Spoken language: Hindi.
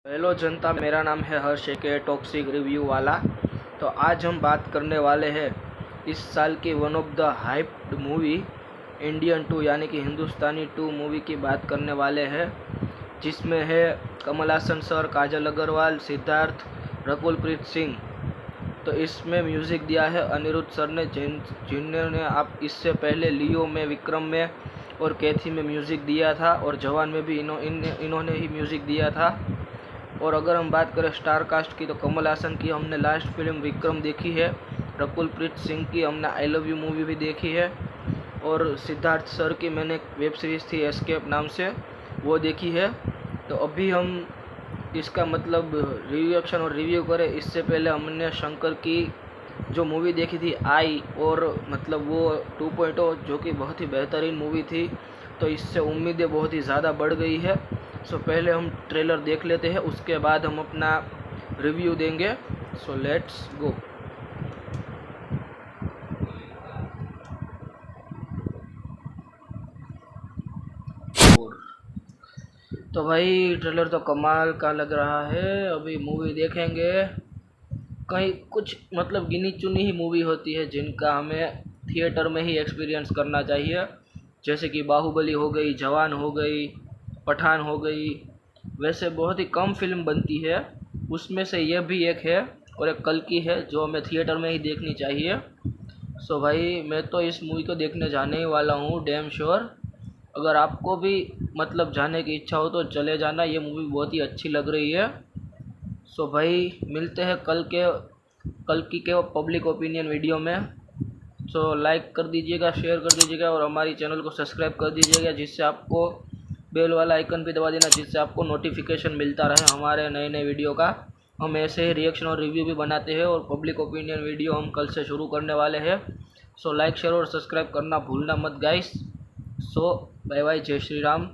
हेलो जनता, मेरा नाम है हर्ष के टॉक्सिक रिव्यू वाला। तो आज हम बात करने वाले हैं इस साल की one of the hyped movie Indian 2 यानी कि हिंदुस्तानी 2 मूवी की बात करने वाले हैं, जिसमें है कमल हासन सर, काजल अग्रवाल, सिद्धार्थ, रकुलप्रीत सिंह। तो इसमें म्यूज़िक दिया है अनिरुद्ध सर ने, जिन्होंने आप इससे पहले लियो में, विक्रम में और कैथी में म्यूज़िक दिया था, और जवान में भी इन्होंने ही म्यूज़िक दिया था। और अगर हम बात करें स्टार कास्ट की, तो कमल हासन की हमने लास्ट फिल्म विक्रम देखी है, रकुलप्रीत सिंह की हमने आई लव यू मूवी भी देखी है, और सिद्धार्थ सर की मैंने वेब सीरीज़ थी एस्केप नाम से, वो देखी है। तो अभी हम इसका मतलब रिएक्शन और रिव्यू करें इससे पहले हमने शंकर की जो मूवी देखी थी आई, और मतलब वो 2.0 जो कि बहुत ही बेहतरीन मूवी थी, तो इससे उम्मीदें बहुत ही ज़्यादा बढ़ गई है। सो पहले हम ट्रेलर देख लेते हैं, उसके बाद हम अपना रिव्यू देंगे। So let's go. तो भाई ट्रेलर तो कमाल का लग रहा है। अभी मूवी देखेंगे। कहीं कुछ मतलब गिनी चुनी ही मूवी होती है जिनका हमें थिएटर में ही एक्सपीरियंस करना चाहिए, जैसे कि बाहुबली हो गई, जवान हो गई, पठान हो गई। वैसे बहुत ही कम फिल्म बनती है, उसमें से यह भी एक है, और एक कल की है जो हमें थिएटर में ही देखनी चाहिए। सो भाई मैं तो इस मूवी को देखने जाने ही वाला हूँ, डैम श्योर। अगर आपको भी मतलब जाने की इच्छा हो तो चले जाना, ये मूवी बहुत ही अच्छी लग रही है। सो भाई मिलते हैं कल की के पब्लिक ओपिनियन वीडियो में। सो लाइक कर दीजिएगा, शेयर कर दीजिएगा, और हमारी चैनल को सब्सक्राइब कर दीजिएगा, जिससे आपको बेल वाला आइकन भी दबा देना, जिससे आपको नोटिफिकेशन मिलता रहे हमारे नए नए वीडियो का। हम ऐसे ही रिएक्शन और रिव्यू भी बनाते हैं, और पब्लिक ओपिनियन वीडियो हम कल से शुरू करने वाले हैं। सो लाइक, शेयर और सब्सक्राइब करना भूलना मत गाइस। सो बाय बाय, जय श्री राम।